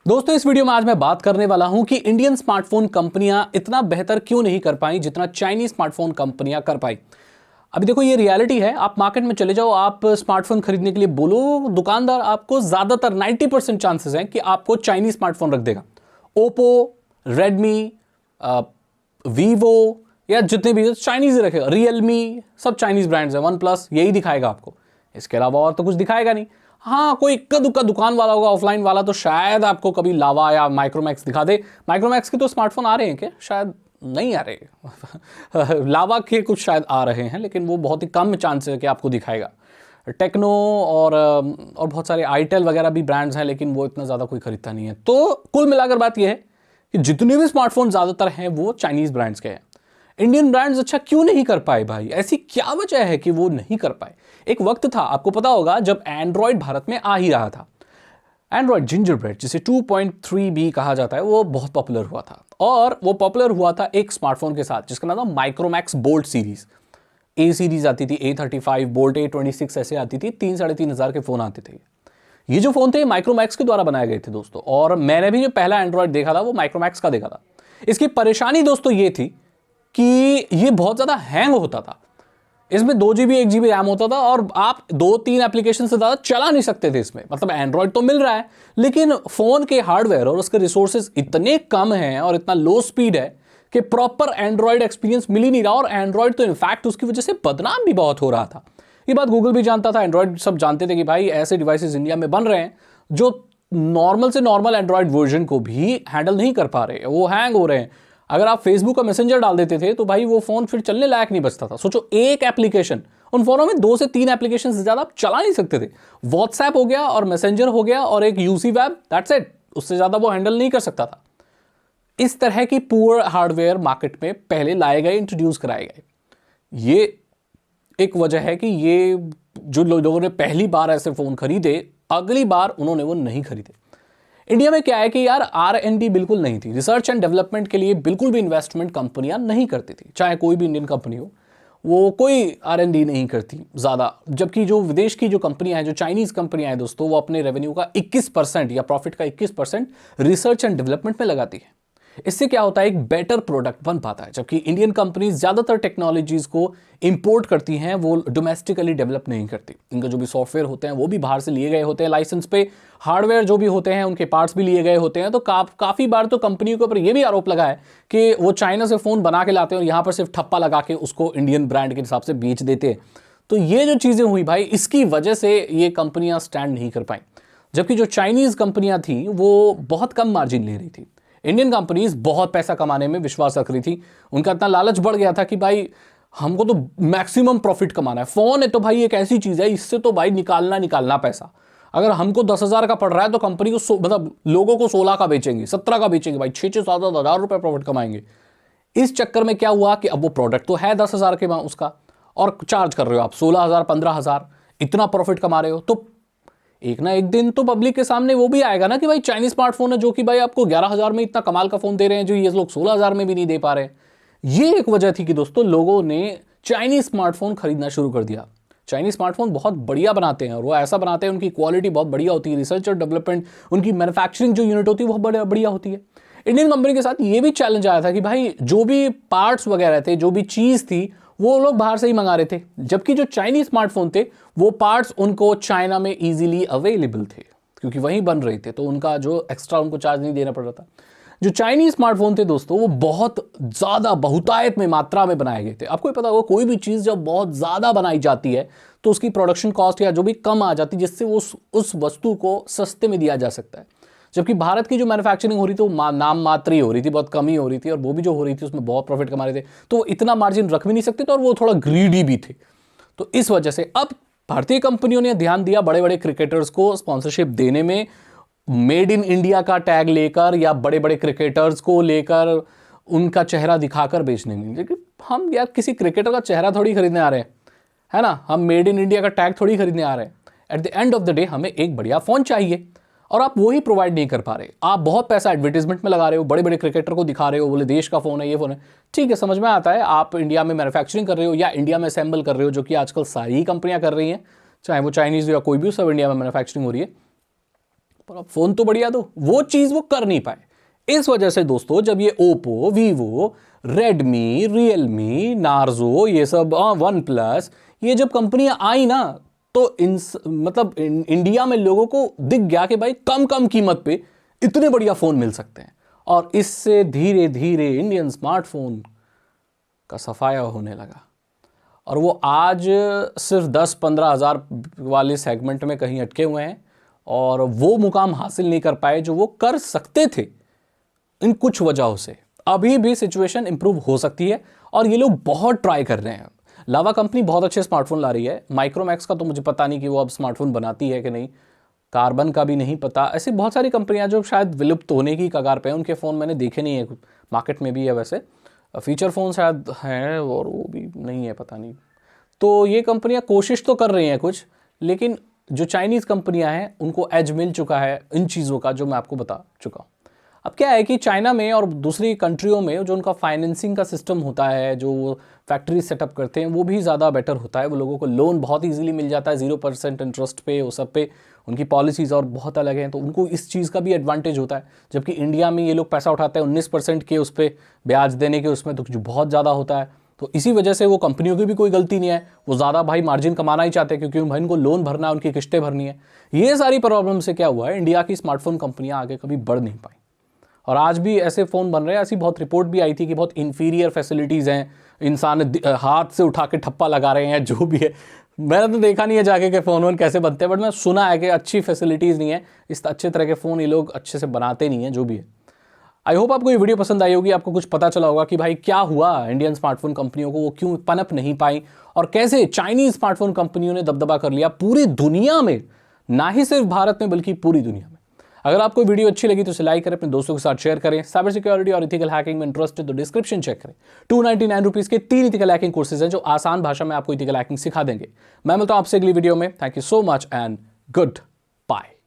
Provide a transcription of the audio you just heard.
दोस्तों इस वीडियो में आज मैं बात करने वाला हूं कि इंडियन स्मार्टफोन कंपनियां इतना बेहतर क्यों नहीं कर पाई जितना चाइनीज स्मार्टफोन कंपनियां कर पाई। अभी देखो ये रियलिटी है। आप मार्केट में चले जाओ, आप स्मार्टफोन खरीदने के लिए बोलो, दुकानदार आपको ज्यादातर 90% चांसेस हैं कि आपको चाइनीज स्मार्टफोन रख देगा। ओप्पो, रेडमी, वीवो या जितने भी चाइनीज रखेगा, रियलमी, सब चाइनीज ब्रांड्स हैं। वन प्लस यही दिखाएगा आपको, इसके अलावा और तो कुछ दिखाएगा नहीं। हाँ, कोई इक्का दुक्का दुकान वाला होगा ऑफलाइन वाला, तो शायद आपको कभी लावा या माइक्रोमैक्स दिखा दे। माइक्रोमैक्स के तो स्मार्टफोन आ रहे हैं क्या? शायद नहीं आ रहे लावा के कुछ शायद आ रहे हैं, लेकिन वो बहुत ही कम चांस है कि आपको दिखाएगा। टेक्नो और बहुत सारे आईटेल वगैरह भी ब्रांड्स हैं, लेकिन वो इतना ज़्यादा कोई खरीदता नहीं है। तो कुल मिलाकर बात यह है कि जितने भी स्मार्टफोन ज़्यादातर हैं वो चाइनीज़ ब्रांड्स के हैं। इंडियन ब्रांड्स अच्छा क्यों नहीं कर पाए भाई? ऐसी क्या वजह है कि वो नहीं कर पाए? एक वक्त था, आपको पता होगा, जब एंड्रॉयड भारत में आ ही रहा था। एंड्रॉयड जिंजरब्रेड, जिसे 2.3 भी कहा जाता है, वो बहुत पॉपुलर हुआ था। और वो पॉपुलर हुआ था एक स्मार्टफोन के साथ जिसका नाम था माइक्रोमैक्स बोल्ट सीरीज। ए सीरीज आती थी, A35, बोल्ट A26 ऐसे आती थी। 3-3.5 हज़ार के फोन आते थे। ये जो फोन थे माइक्रोमैक्स के द्वारा बनाए गए थे दोस्तों। और मैंने भी जो पहला एंड्रॉयड देखा था वो माइक्रोमैक्स का देखा था। इसकी परेशानी दोस्तों ये थी कि ये बहुत ज़्यादा हैंग होता था। इसमें 2 GB 1 GB रैम होता था और आप 2-3 एप्लीकेशन से ज़्यादा चला नहीं सकते थे इसमें। मतलब एंड्रॉयड तो मिल रहा है, लेकिन फ़ोन के हार्डवेयर और उसके रिसोर्सेज इतने कम हैं और इतना लो स्पीड है कि प्रॉपर एंड्रॉयड एक्सपीरियंस मिल ही नहीं रहा। और एंड्रॉयड तो इनफैक्ट उसकी वजह से बदनाम भी बहुत हो रहा था। ये बात गूगल भी जानता था, एंड्रॉयड सब जानते थे कि भाई ऐसे डिवाइसेस इंडिया में बन रहे हैं जो नॉर्मल से नॉर्मल एंड्रॉयड वर्जन को भी हैंडल नहीं कर पा रहे, वो हैंग हो रहे हैं। अगर आप फेसबुक का मैसेंजर डाल देते थे तो भाई वो फोन फिर चलने लायक नहीं बचता था। सोचो, एक एप्लीकेशन, उन फोनों में 2 से 3 एप्लीकेशन से ज्यादा आप चला नहीं सकते थे। व्हाट्सएप हो गया और मैसेंजर हो गया और एक यूसी वेब, दैट्स इट। उससे ज्यादा वो हैंडल नहीं कर सकता था। इस तरह की पुअर हार्डवेयर मार्केट में पहले लाए गए, इंट्रोड्यूस कराए गए। ये एक वजह है कि ये जो लोगों ने पहली बार ऐसे फोन खरीदे, अगली बार उन्होंने वो नहीं खरीदे। इंडिया में क्या है कि यार R&D बिल्कुल नहीं थी। रिसर्च एंड डेवलपमेंट के लिए बिल्कुल भी इन्वेस्टमेंट कंपनियां नहीं करती थी। चाहे कोई भी इंडियन कंपनी हो, वो कोई R&D नहीं करती ज़्यादा। जबकि जो विदेश की जो कंपनियां हैं, जो चाइनीज़ कंपनियां हैं दोस्तों, वो अपने रेवेन्यू का 21% या प्रॉफिट का 21% रिसर्च एंड डेवलपमेंट में लगाती है। इससे क्या होता है, एक बेटर प्रोडक्ट बन पाता है। जबकि इंडियन कंपनीज ज़्यादातर टेक्नोलॉजीज को इंपोर्ट करती हैं, वो डोमेस्टिकली डेवलप नहीं करती। इनका जो भी सॉफ्टवेयर होते हैं वो भी बाहर से लिए गए होते हैं लाइसेंस पे। हार्डवेयर जो भी होते हैं उनके पार्ट्स भी लिए गए होते हैं। तो काफ़ी बार तो कंपनियों के ऊपर ये भी आरोप लगा है कि वो चाइना से फ़ोन बना के लाते हैं और यहाँ पर सिर्फ ठप्पा लगा के उसको इंडियन ब्रांड के हिसाब से बेच देते हैं। तो ये जो चीज़ें हुई भाई, इसकी वजह से ये कंपनियाँ स्टैंड नहीं कर पाई। जबकि जो चाइनीज़ कंपनियाँ थी वो बहुत कम मार्जिन ले रही थी। इंडियन कंपनीज बहुत पैसा कमाने में विश्वास रख रही थी। उनका इतना लालच बढ़ गया था कि भाई हमको तो मैक्सिमम प्रॉफिट कमाना है। फोन है तो भाई एक ऐसी चीज है, इससे तो भाई निकालना पैसा। अगर हमको 10,000 का पड़ रहा है तो कंपनी को मतलब लोगों को 16 का बेचेंगे, 17 का बेचेंगे, भाई 6-7 हज़ार रुपए प्रॉफिट कमाएंगे। इस चक्कर में क्या हुआ कि अब वो प्रोडक्ट तो है 10,000 के उसका, और चार्ज कर रहे हो आप 16,000 15,000, इतना प्रॉफिट कमा रहे हो। तो एक ना एक दिन तो पब्लिक के सामने वो भी आएगा ना कि भाई चाइनीज स्मार्टफोन है जो कि भाई आपको 11,000 में इतना कमाल का फोन दे रहे हैं, जो ये लोग 16,000 में भी नहीं दे पा रहे हैं। ये एक वजह थी कि दोस्तों लोगों ने चाइनीज स्मार्टफोन खरीदना शुरू कर दिया। चाइनीज स्मार्टफोन बहुत बढ़िया बनाते हैं और वो ऐसा बनाते हैं, उनकी क्वालिटी बहुत बढ़िया होती है। रिसर्च और डेवलपमेंट, उनकी मैन्युफैक्चरिंग जो यूनिट होती है वो बहुत बढ़िया होती है। इंडियन कंपनी के साथ ये भी चैलेंज आया था कि भाई जो भी पार्ट्स वगैरह थे, जो भी चीज़ थी, वो लोग बाहर से ही मंगा रहे थे। जबकि जो चाइनीज स्मार्टफोन थे वो पार्ट्स उनको चाइना में इजीली अवेलेबल थे क्योंकि वहीं बन रहे थे, तो उनका जो एक्स्ट्रा उनको चार्ज नहीं देना पड़ रहा था। जो चाइनीज स्मार्टफोन थे दोस्तों वो बहुत ज़्यादा बहुतायत में मात्रा में बनाए गए थे। आपको पता होगा कोई भी चीज़ जब बहुत ज़्यादा बनाई जाती है तो उसकी प्रोडक्शन कॉस्ट या जो भी कम आ जाती है, जिससे उस वस्तु को सस्ते में दिया जा सकता है। जबकि भारत की जो मैन्युफैक्चरिंग हो रही थी वो नाम मात्र ही हो रही थी, बहुत कम ही हो रही थी, और वो भी जो हो रही थी उसमें बहुत प्रॉफिट कमा रहे थे, तो वो इतना मार्जिन रख भी नहीं सकते थे और वो थोड़ा ग्रीडी भी थे। तो इस वजह से अब भारतीय कंपनियों ने ध्यान दिया बड़े बड़े क्रिकेटर्स को स्पॉन्सरशिप देने में, मेड इन इंडिया का टैग लेकर या बड़े बड़े क्रिकेटर्स को लेकर उनका चेहरा दिखाकर बेचने में। लेकिन हम यार किसी क्रिकेटर का चेहरा थोड़ी खरीदने आ रहे हैं, है ना? हम मेड इन इंडिया का टैग थोड़ी खरीदने आ रहे हैं। At the end of the day हमें एक बढ़िया फ़ोन चाहिए और आप वो ही प्रोवाइड नहीं कर पा रहे। आप बहुत पैसा एडवर्टीजमेंट में लगा रहे हो, बड़े बड़े क्रिकेटर को दिखा रहे हो, बोले देश का फ़ोन है, ये फ़ोन है। ठीक है, समझ में आता है, आप इंडिया में मैन्युफैक्चरिंग कर रहे हो या इंडिया में असेंबल कर रहे हो, जो कि आजकल सारी ही कंपनियां कर रही हैं, चाहे वो चाइनीज़ या कोई भी, सब इंडिया में मैन्युफैक्चरिंग हो रही है। पर अब फ़ोन तो बढ़िया दो, वो चीज़ वो कर नहीं पाए। इस वजह से दोस्तों जब ये Oppo, Vivo, Redmi, Realme, Narzo, ये सब वन प्लस, ये जब कंपनियां आई ना, तो इंडिया में लोगों को दिख गया कि भाई कम कम कीमत पे इतने बढ़िया फ़ोन मिल सकते हैं, और इससे धीरे धीरे इंडियन स्मार्टफोन का सफाया होने लगा। और वो आज सिर्फ 10-15 हज़ार वाले सेगमेंट में कहीं अटके हुए हैं, और वो मुकाम हासिल नहीं कर पाए जो वो कर सकते थे इन कुछ वजहों से। अभी भी सिचुएशन इंप्रूव हो सकती है, और ये लोग बहुत ट्राई कर रहे हैं। लावा कंपनी बहुत अच्छे स्मार्टफोन ला रही है। माइक्रोमैक्स का तो मुझे पता नहीं कि वो अब स्मार्टफोन बनाती है कि नहीं, कार्बन का भी नहीं पता। ऐसी बहुत सारी कंपनियां जो शायद विलुप्त होने की कगार पे हैं, उनके फ़ोन मैंने देखे नहीं है, मार्केट में भी है वैसे। फीचर फ़ोन शायद हैं और वो भी नहीं है, पता नहीं। तो ये कंपनियां कोशिश तो कर रही हैं कुछ, लेकिन जो चाइनीज़ कंपनियां हैं उनको एज मिल चुका है इन चीज़ों का, जो मैं आपको बता चुका हूँ। अब क्या है कि चाइना में और दूसरी कंट्रियों में जो उनका फाइनेंसिंग का सिस्टम होता है, जो वो फैक्ट्री सेटअप करते हैं, वो भी ज़्यादा बेटर होता है। वो लोगों को लोन बहुत ईजिली मिल जाता है, 0% इंटरेस्ट पे, वो सब पे। उनकी पॉलिसीज़ और बहुत अलग हैं, तो उनको इस चीज़ का भी एडवांटेज होता है। जबकि इंडिया में ये लोग पैसा उठाते हैं 19% के उस पर ब्याज देने के, उसमें तो जो बहुत ज़्यादा होता है। तो इसी वजह से वो कंपनियों की भी कोई गलती नहीं है, वो ज़्यादा भाई मार्जिन कमाना ही चाहते हैं, क्योंकि भाई इनको लोन भरना है, उनकी किस्तें भरनी है। ये सारी प्रॉब्लम से क्या हुआ है, इंडिया की स्मार्टफोन कंपनियां आगे कभी बढ़ नहीं पाई, और आज भी ऐसे फ़ोन बन रहे हैं। ऐसी बहुत रिपोर्ट भी आई थी कि बहुत इन्फीरियर फैसिलिटीज़ हैं, इंसान हाथ से उठा के ठप्पा लगा रहे हैं, जो भी है। मैंने तो देखा नहीं है जाके के फ़ोन कैसे बनते हैं, बट मैं सुना है कि अच्छी फैसिलिटीज़ नहीं है, इस अच्छे तरह के फ़ोन ये लोग अच्छे से बनाते नहीं हैं, जो भी है। आई होप आपको ये वीडियो पसंद आई होगी, आपको कुछ पता चला होगा कि भाई क्या हुआ इंडियन स्मार्टफोन कंपनियों को, वो क्यों पनप नहीं पाई, और कैसे चाइनीज़ स्मार्टफोन कंपनियों ने दबदबा कर लिया पूरी दुनिया में, ना ही सिर्फ भारत में बल्कि पूरी दुनिया में। अगर आपको वीडियो अच्छी लगी तो इसे लाइक करें, अपने दोस्तों के साथ शेयर करें। साइबर सिक्योरिटी और इथिकल हैकिंग में इंटरेस्टेड तो डिस्क्रिप्शन चेक करें। 299 रुपीज़ के 3 इथिकल हैकिंग कोर्सेज हैं जो आसान भाषा में आपको इथिकल हैकिंग सिखा देंगे। मैं मिलता हूं आपसे अगली वीडियो में। Thank you so much and good bye.